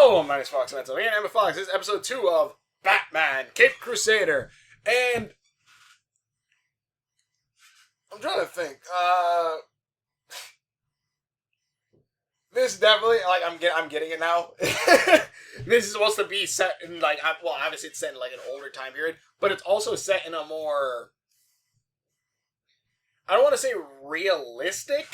Hello, my name is Fox Mental, and I'm Fox. This is episode 2 of Batman, Cape Crusader. And I'm trying to think. This definitely, like, I'm getting it now. This is supposed to be set in, like, well, obviously it's set in, like, an older time period, but it's also set in a more, I don't want to say realistic,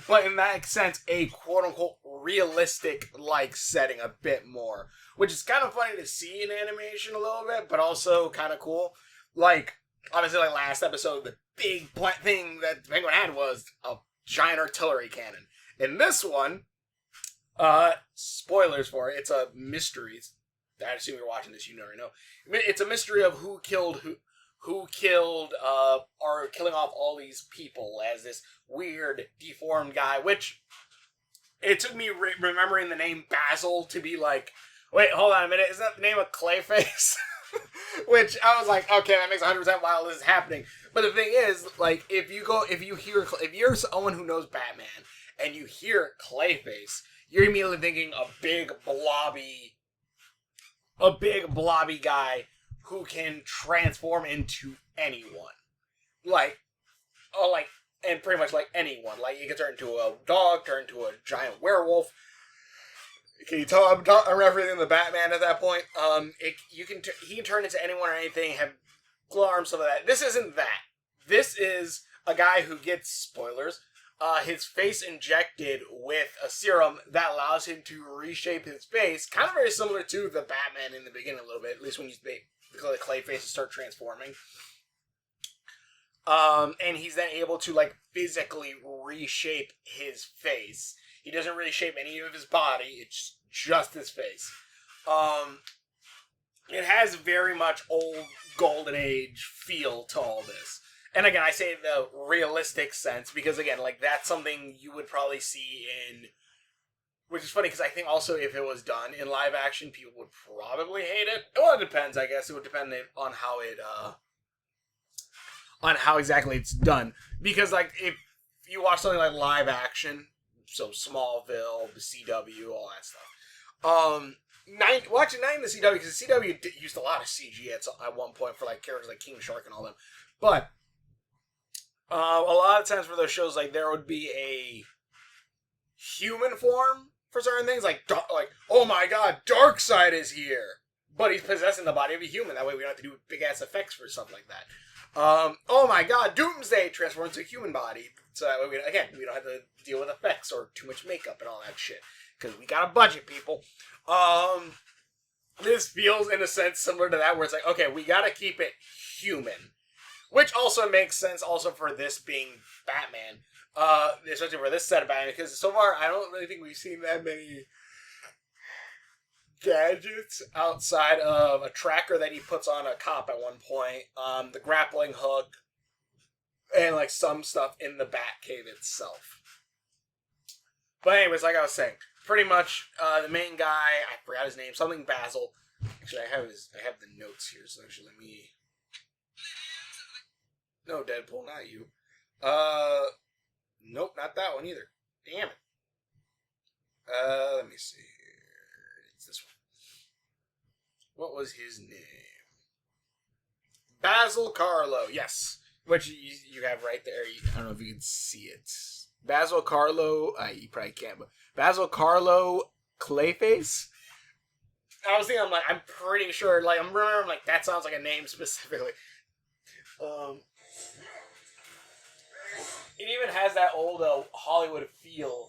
but in that sense, a quote-unquote realistic, like, setting a bit more. Which is kind of funny to see in animation a little bit, but also kind of cool. Like, obviously, like, last episode, the big thing that the Penguin had was a giant artillery cannon. In this one, spoilers for it, it's a mystery. I assume you're watching this, you already know. It's a mystery of who killed, or killing off all these people as this weird, deformed guy, which it took me remembering the name Basil to be like, wait, hold on a minute, isn't that the name of Clayface? Which I was like, okay, that makes 100% while this is happening. But the thing is, like, if you're someone who knows Batman and you hear Clayface, you're immediately thinking a big blobby guy who can transform into anyone. And pretty much like anyone. Like, you can turn into a dog, turn into a giant werewolf. Can you tell I'm referencing the Batman at that point? He can turn into anyone or anything, have glow arms, some of that. This isn't that. This is a guy who gets, spoilers, his face injected with a serum that allows him to reshape his face, kind of very similar to the Batman in the beginning a little bit, at least when the clay faces start transforming. And he's then able to, like, physically reshape his face. He doesn't really shape any of his body, it's just his face. It has very much old Golden Age feel to all this. And again, I say the realistic sense, because again, like, that's something you would probably see in... Which is funny, because I think also if it was done in live action, people would probably hate it. Well, it depends, I guess. It would depend on how it, on how exactly it's done. Because, like, if you watch something like live action, so Smallville, the CW, all that stuff. Actually, not in the CW, because the CW used a lot of CG at one point for, like, characters like King Shark and all them. But a lot of times for those shows, like, there would be a human form for certain things, like, oh my god, Darkseid is here! But he's possessing the body of a human, that way we don't have to do big-ass effects for stuff like that. Oh my god, Doomsday transforms into a human body. So that way, we don't have to deal with effects or too much makeup and all that shit. Because we got a budget, people. This feels, in a sense, similar to that, where it's like, okay, we gotta keep it human. Which also makes sense also for this being Batman. Especially for this set of Batman, because so far, I don't really think we've seen that many gadgets outside of a tracker that he puts on a cop at one point, the grappling hook, and, like, some stuff in the Batcave itself. But anyways, like I was saying, pretty much the main guy, I forgot his name, something Basil. Actually, I have the notes here, so actually let me... No, Deadpool, not you. Nope, not that one either. Damn it. Let me see. It's this one. What was his name? Basil Carlo, yes. Which you have right there. I don't know if you can see it. Basil Carlo, you probably can't, but Basil Carlo Clayface? I was thinking, I'm pretty sure, like, I'm remembering, like, that sounds like a name specifically. It even has that old Hollywood feel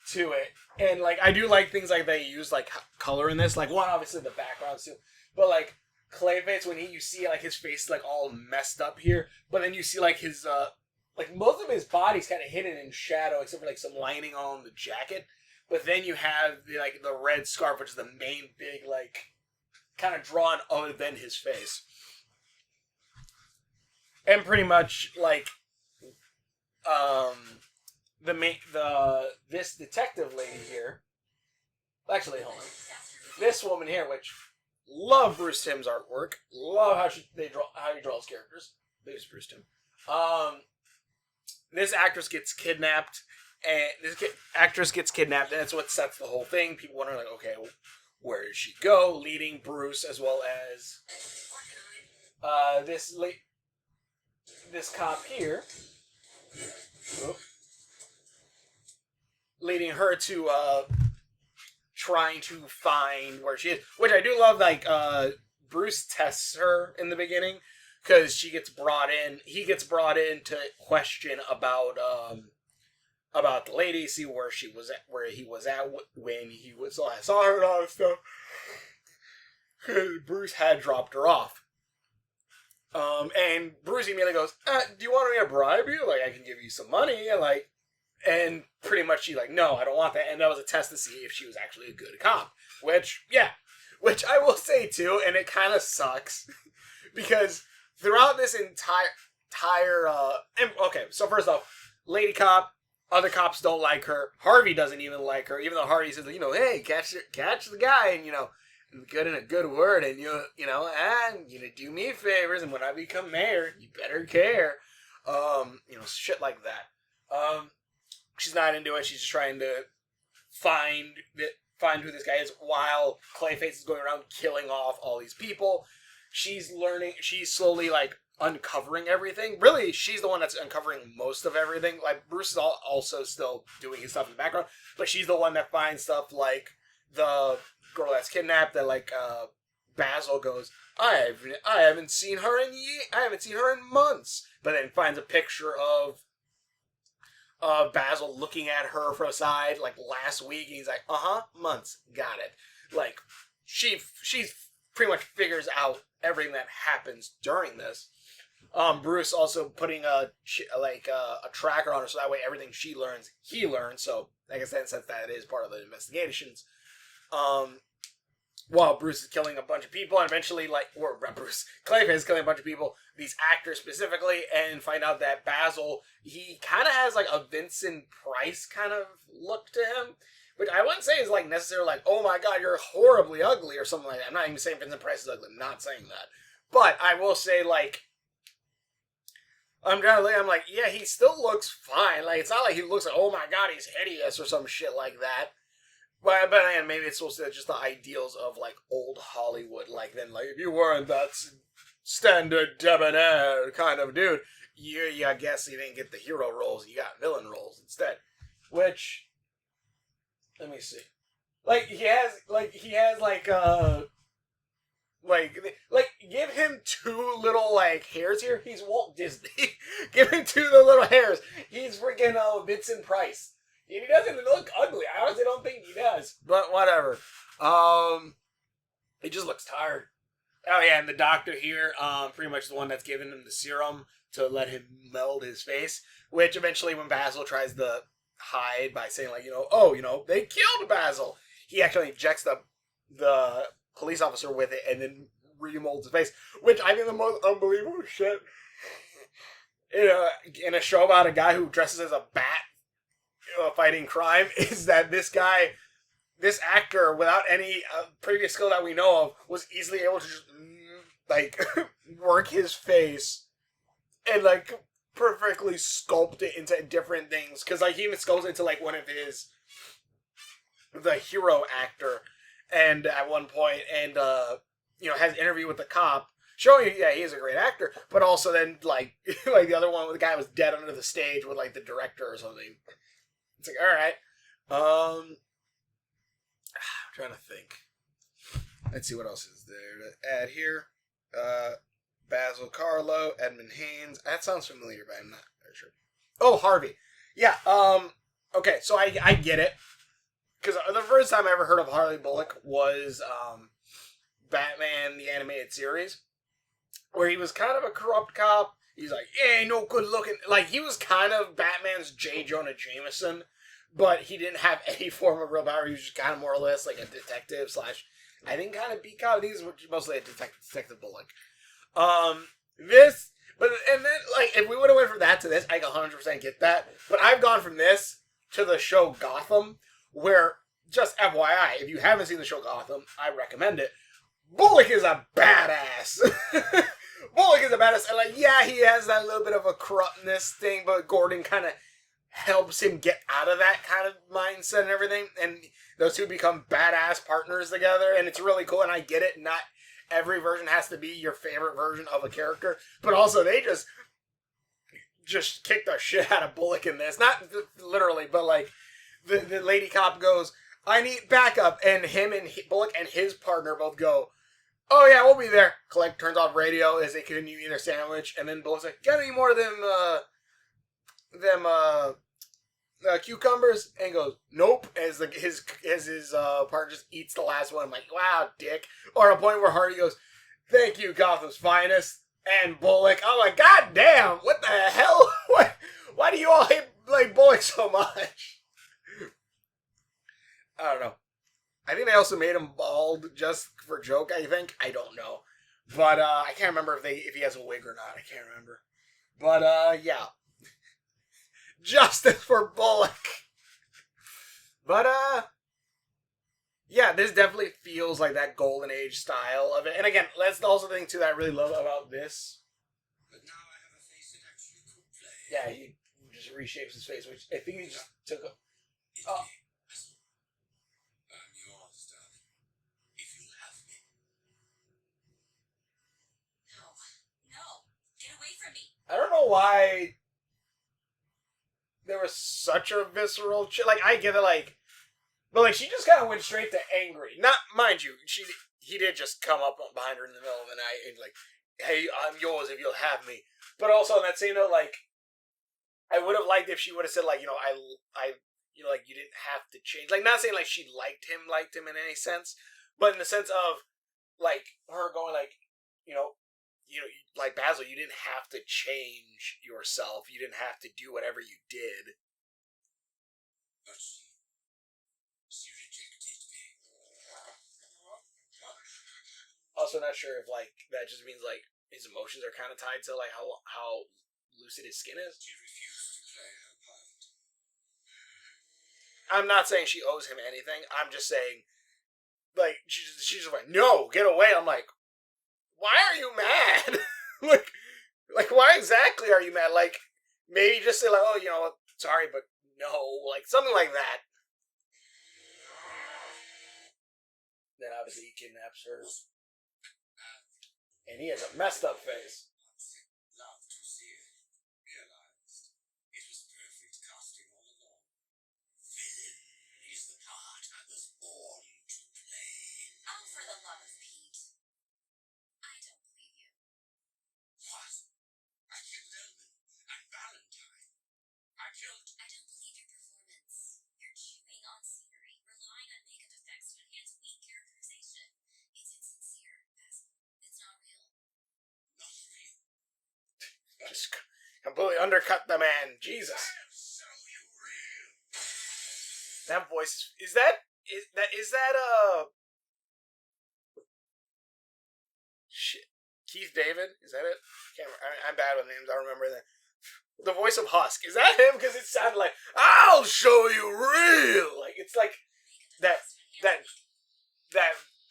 to it. And, like, I do like things like they use, like, color in this. Like, one, obviously, the backgrounds, too. But, like, Clayface, when you see, like, his face, like, all messed up here. But then you see, like, his, like, most of his body's kind of hidden in shadow, except for, like, some lining on the jacket. But then you have, like, the red scarf, which is the main big, like, kind of drawn other than his face. And pretty much, like... this detective lady here, actually, hold on, this woman here, which, love Bruce Timm's artwork, love how he draws characters, there's Bruce Timm, this actress gets kidnapped, and actress gets kidnapped, and that's what sets the whole thing. People wonder, like, okay, where did she go? Leading Bruce as well as this cop here, leading her to trying to find where she is, which I do love. Like Bruce tests her in the beginning because he gets brought in to question about the lady, see where he was at when he was. So I saw her and all this stuff. Bruce had dropped her off. And Bruce immediately goes, do you want me to bribe you? Like, I can give you some money. And pretty much she's like, no, I don't want that. And that was a test to see if she was actually a good cop. Which I will say too, and it kind of sucks. Because throughout this entire okay, so first off, lady cop, other cops don't like her. Harvey doesn't even like her, even though Harvey says, hey, catch the guy, and good in a good word, and do me favors, and when I become mayor, you better care. Shit like that. She's not into it. She's just trying to find who this guy is while Clayface is going around killing off all these people. She's slowly like uncovering everything. Really, she's the one that's uncovering most of everything. Like Bruce is also still doing his stuff in the background, but she's the one that finds stuff like the girl that's kidnapped that Basil goes, I haven't seen her in months, but then finds a picture of Basil looking at her from the side like last week, and he's like, months, got it. Like she's pretty much figures out everything that happens during this. Bruce also putting a tracker on her so that way everything she learns, he learns. So I guess that since that is part of the investigations. While Bruce is killing a bunch of people, and eventually, Clayface is killing a bunch of people, these actors specifically, and find out that Basil, he kind of has, like, a Vincent Price kind of look to him, which I wouldn't say is, like, necessarily, like, oh my god, you're horribly ugly, or something like that. I'm not even saying Vincent Price is ugly, I'm not saying that. But I will say, like, I'm like, yeah, he still looks fine. Like, it's not like he looks like, oh my god, he's hideous, or some shit like that. But maybe it's supposed to be just the ideals of, like, old Hollywood. Like, then, like, if you weren't that standard debonair kind of dude, I guess you didn't get the hero roles. You got villain roles instead. Which, let me see. Give him two little, like, hairs here. He's Walt Disney. Give him two little hairs. He's freaking Vincent Price. He doesn't look ugly. I honestly don't think he does. But whatever. He just looks tired. Oh yeah, and the doctor here, pretty much the one that's giving him the serum to let him meld his face. Which eventually, when Basil tries to hide by saying like, they killed Basil, he actually injects the police officer with it and then remolds his face. Which I think the most unbelievable shit in a show about a guy who dresses as a bat. Fighting crime is that this actor, without any previous skill that we know of, was easily able to just work his face and like perfectly sculpt it into different things. Because like he even sculpts it into like one of the hero actor, and at one point, and has an interview with the cop showing you, yeah, he is a great actor, but also then like the other one, where the guy was dead under the stage with like the director or something. It's like, alright. I'm trying to think. Let's see what else is there to add here. Basil Carlo, Edmund Haynes. That sounds familiar, but I'm not very sure. Oh, Harvey. Yeah, okay, so I get it. Because the first time I ever heard of Harvey Bullock was Batman, the animated series, where he was kind of a corrupt cop. He's like, yeah, no good looking. Like, he was kind of Batman's J. Jonah Jameson, but he didn't have any form of real power. He was just kind of more or less like a detective slash, I think, kind of B-cop. These were mostly a detective Bullock. And then, like, if we would have went from that to this, I can 100% get that. But I've gone from this to the show Gotham, where, just FYI, if you haven't seen the show Gotham, I recommend it. Bullock is a badass. Bullock is a badass. And, like, yeah, he has that little bit of a corruptness thing, but Gordon kind of helps him get out of that kind of mindset and everything. And those two become badass partners together. And it's really cool. And I get it. Not every version has to be your favorite version of a character. But also, they just kick the shit out of Bullock in this. Not literally, but like the lady cop goes, I need backup. And him and Bullock and his partner both go, oh yeah, we'll be there. Collect turns off radio as they continue eating their sandwich. And then Bullock's like, got any more of them cucumbers? And he goes, nope. As his partner just eats the last one. I'm like, wow, dick. Or a point where Hardy goes, thank you, Gotham's finest. And Bullock, I'm like, god damn, what the hell? Why do you all hate like Bullock so much? I don't know. I think they also made him bald just for joke, I think. I don't know. But I can't remember if he has a wig or not. I can't remember. But yeah. Justice for Bullock. But yeah, this definitely feels like that golden age style of it. And again, that's also the thing too that I really love about this. But now I have a face that actually could play. Yeah, he just reshapes his face, which I think he just took a... Oh. I'm yours, darling. If you'll have me. No. Get away from me. I don't know why there was such a visceral shit. Like, I get it, like... But, like, she just kind of went straight to angry. Not, mind you, he did just come up behind her in the middle of the night and, like, hey, I'm yours if you'll have me. But also, on that same note, like, I would have liked if she would have said, like, you know, like, you didn't have to change. Like, not saying, like, she liked him in any sense, but in the sense of, like, her going, like, you know, like, Basil, you didn't have to change yourself. You didn't have to do whatever you did. Also, not sure if, like, that just means, like, his emotions are kind of tied to, like, how lucid his skin is. She refused to play her part. I'm not saying she owes him anything. I'm just saying, like, she's just like, no, get away. I'm like, why are you mad? like, why exactly are you mad? Like, maybe just say, like, oh, you know, sorry, but no. Like, something like that. Then, obviously, he kidnaps her. And he has a messed up face. Love to see it. Realized it was perfect casting all along. Villain is the part I was born to play. Oh, for the love of Pete. I don't believe you. What? I killed Elman and Valentine. I don't believe your performance. You're chewing on scenery, relying on makeup effects to enhance weak characterization. It's insincere, Basil. It's not real. Not real? Just completely undercut the man. Jesus. I am so real. That voice is that shit. Keith David? Is that it? I'm bad with names. I don't remember that. The voice of Husk. Is that him? Because it sounded like, I'll show you real. Like, it's like that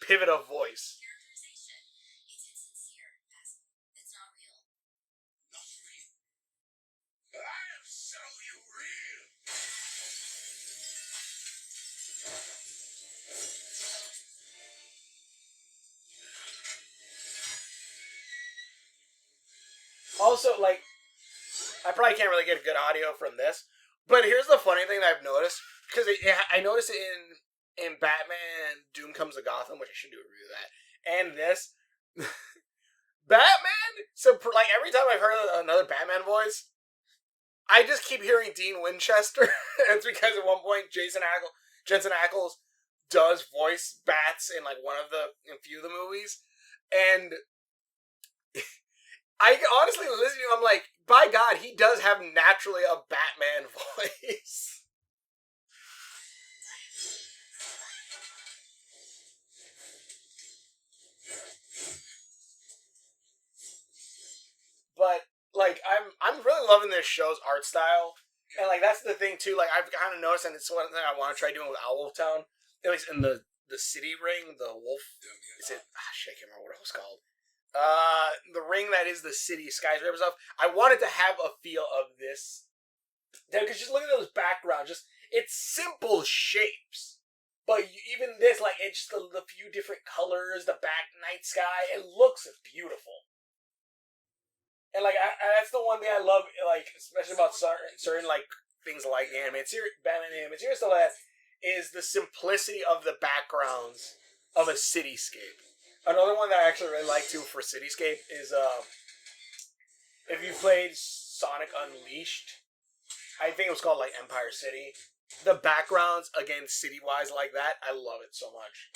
pivot of voice. It's insincere, Basil. It's not real. Not real. I'll show you real. Also, like, I probably can't really get good audio from this, but here's the funny thing that I've noticed, because I noticed it in Batman Doom Comes to Gotham, which I should do a review of that, and this. Batman, so, like, every time I've heard another Batman voice, I just keep hearing Dean Winchester, and it's because at one point Jensen Ackles does voice Bats in, like, in a few of the movies, and I honestly listen to him, I'm like, by God, he does have naturally a Batman voice. But, like, I'm really loving this show's art style. And, like, that's the thing, too. Like, I've kind of noticed, and it's one thing I want to try doing with Owl Town, at least in the city ring, the wolf, is it, shit, I can't remember what it was called. The ring that is the city skyscraper stuff. I wanted to have a feel of this Because just look at those backgrounds. Just it's simple shapes, but even this, like it's just the few different colors, the night sky. It looks beautiful. And like that's the one thing I love, like especially about certain like things like Batman animated series, stuff like that, is the simplicity of the backgrounds of a cityscape. Another one that I actually really like too for cityscape is if you played Sonic Unleashed, I think it was called like Empire City. The backgrounds again, city wise like that, I love it so much.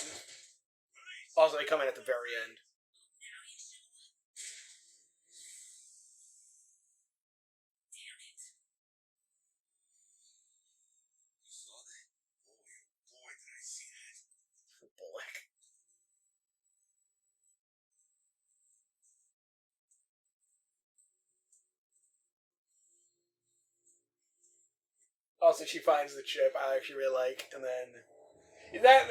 Also, they come in at the very end. Bullock. Also, she finds the chip. I actually really like, and then that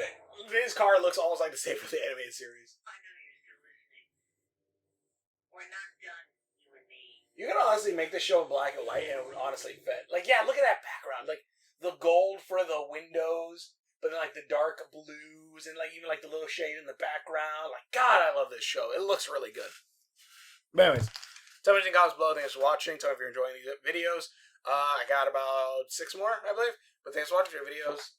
his car looks almost like the same from the animated series. I know you're still listening. We're not done, you and me. You can honestly make this show in black and white, and it would honestly fit. Like, yeah, look at that background. Like the gold for the windows, but then like the dark blues, and like even like the little shade in the background. Like, God, I love this show. It looks really good. But anyways, tell me in the comments below. Thanks for watching. Tell me if you're enjoying these videos. I got about 6 more, I believe. But thanks for watching your videos.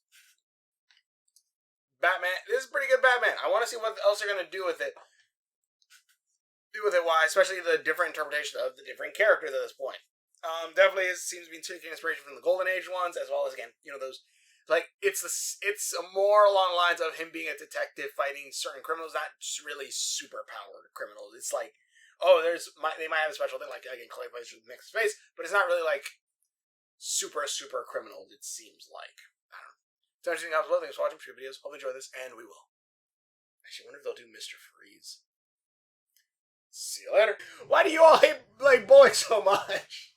Batman. This is pretty good Batman. I want to see what else they're going to do with it. Why, especially the different interpretation of the different characters at this point. Definitely seems to be taking inspiration from the Golden Age ones, as well as, again, those... Like, it's more along the lines of him being a detective fighting certain criminals, not just really super-powered criminals. It's like, oh, they might have a special thing, like, again, Clay plays with Nick's face, but it's not really, like, super criminals, it seems like. I don't know. So, anything else, well, thanks for watching future videos. Hope you enjoy this, and we will. Actually, I wonder if they'll do Mr. Freeze. See you later. Why do you all hate, like, Bullock so much?